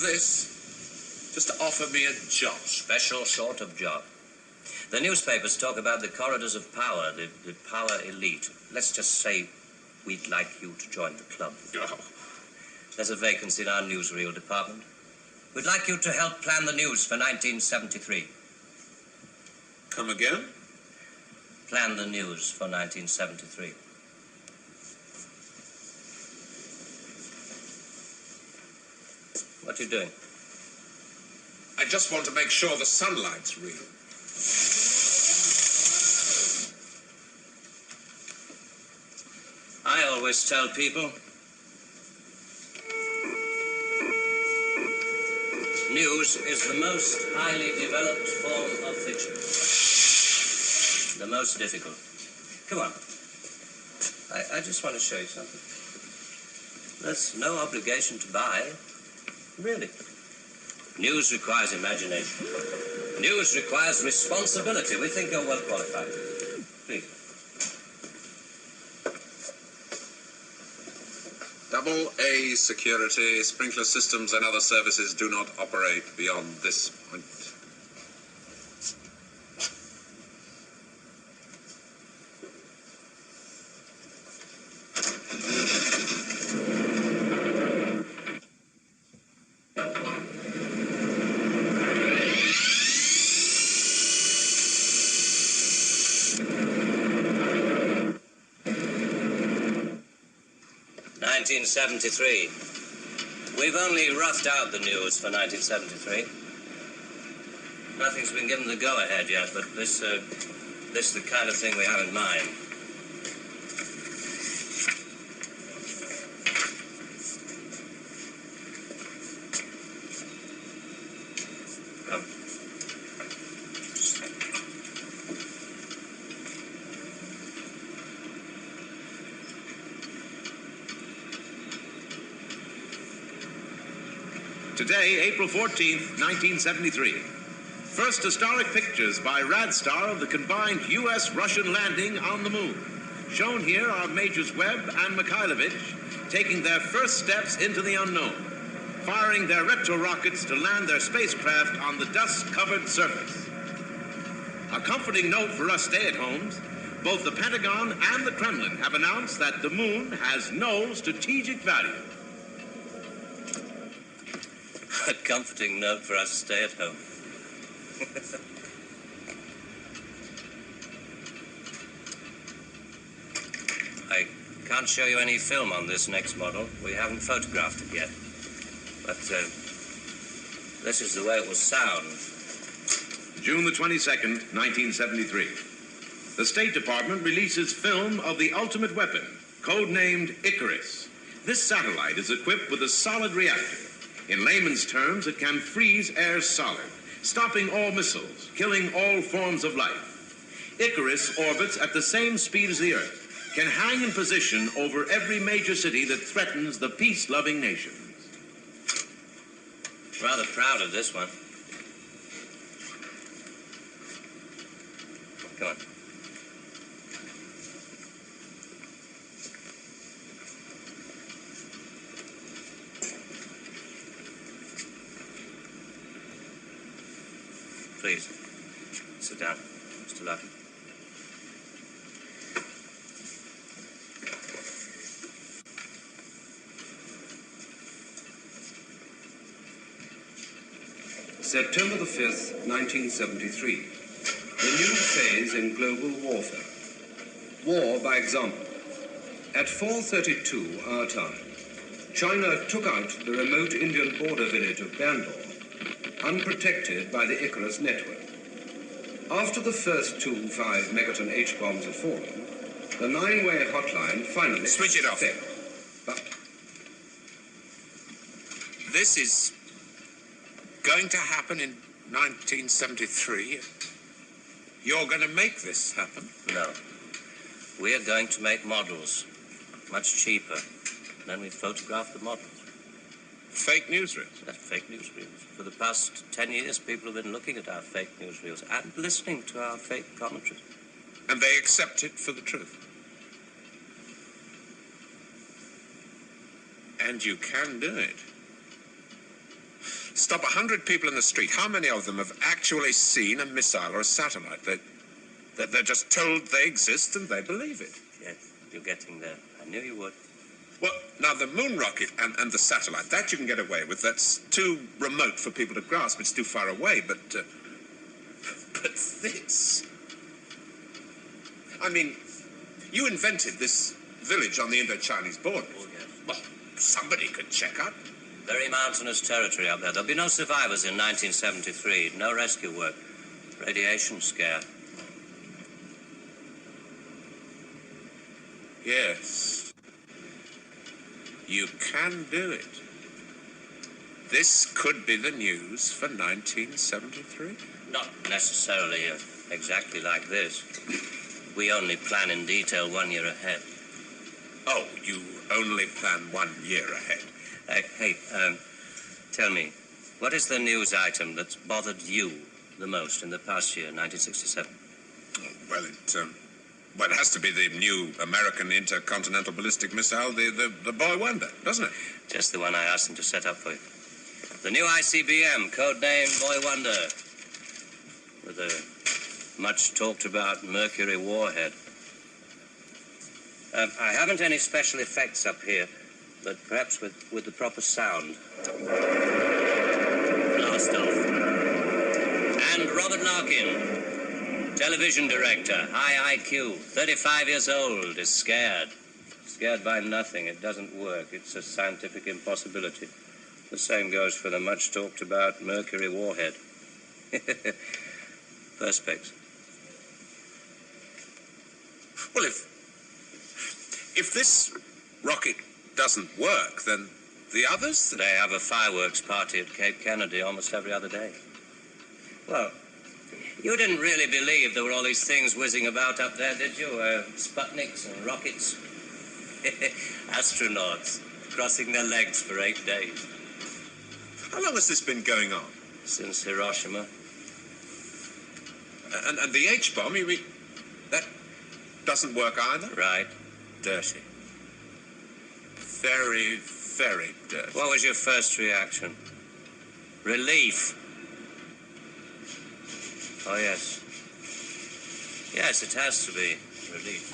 this just to offer me a job? Special sort of job. The newspapers talk about the corridors of power, the power elite. Let's just say we'd like you to join the club. Oh. There's a vacancy in our newsreel department. We'd like you to help plan the news for 1973. Come again? Plan the news for 1973. What are you doing? I just want to make sure the sunlight's real. I always tell people, news is the most highly developed form of fiction. The most difficult. Come on. I just want to show you something. There's no obligation to buy. Really. News requires imagination. News requires responsibility. We think you're well qualified. Please. Double A security, sprinkler systems and other services do not operate beyond this point. '73. We've only roughed out the news for 1973. Nothing's been given the go-ahead yet, but this is the kind of thing we have in mind. Come. Today, April 14th, 1973. First historic pictures by Radstar of the combined U.S.-Russian landing on the moon. Shown here are Majors Webb and Mikhailovich taking their first steps into the unknown, firing their retro rockets to land their spacecraft on the dust-covered surface. A comforting note for us stay-at-homes, both the Pentagon and the Kremlin have announced that the moon has no strategic value. A comforting note for us to stay at home. I can't show you any film on this next model. We haven't photographed it yet. But this is the way it will sound. June the 22nd, 1973. The State Department releases film of the ultimate weapon, codenamed Icarus. This satellite is equipped with a solid reactor. In layman's terms, it can freeze air solid, stopping all missiles, killing all forms of life. Icarus orbits at the same speed as the Earth, can hang in position over every major city that threatens the peace-loving nations. Rather proud of this one. Come on. Please, sit down, Mr. Lucky. September the 5th, 1973. The new phase in global warfare. War by example. At 4:32 our time, China took out the remote Indian border village of Bandar, unprotected by the Icarus network. After the first 2 5-megaton H-bombs had fallen, the 9-way hotline finally switch it off. failed. But this is going to happen in 1973. You're going to make this happen? No. We are going to make models, much cheaper. Then we photograph the models. Fake newsreels? That's fake newsreels. For the past 10 years, people have been looking at our fake newsreels and listening to our fake commentaries. And they accept it for the truth? And you can do it. Stop 100 people in the street. How many of them have actually seen a missile or a satellite? They're just told they exist and they believe it. Yes, you're getting there. I knew you would. Well, now the moon rocket and the satellite, that you can get away with. That's too remote for people to grasp. It's too far away, but this... I mean, you invented this village on the Indo-Chinese border. Oh, yes. Well, somebody could check up. Very mountainous territory up there. There'll be no survivors in 1973. No rescue work. Radiation scare. Yes. You can do it. This could be the news for 1973. Not necessarily exactly like this. We only plan in detail 1 year ahead. Oh, you only plan 1 year ahead. Hey, tell me, what is the news item that's bothered you the most in the past year, 1967? Well, it has to be the new American intercontinental ballistic missile, the Boy Wonder, doesn't it? Just the one I asked him to set up for you. The new ICBM, codenamed Boy Wonder, with a much talked about Mercury warhead. I haven't any special effects up here, but perhaps with the proper sound. Blast off. And Robert Larkin, television director, high IQ, 35 years old, is scared. Scared by nothing. It doesn't work. It's a scientific impossibility. The same goes for the much talked about Mercury warhead. Perspex. Well, if this rocket doesn't work, then the others... They have a fireworks party at Cape Kennedy almost every other day. Well, you didn't really believe there were all these things whizzing about up there, did you? Sputniks and rockets. Astronauts crossing their legs for 8 days. How long has this been going on? Since Hiroshima. And the H-bomb, you mean... That doesn't work either? Right. Dirty. Very, very dirty. What was your first reaction? Relief. Oh, yes. Yes, it has to be relief.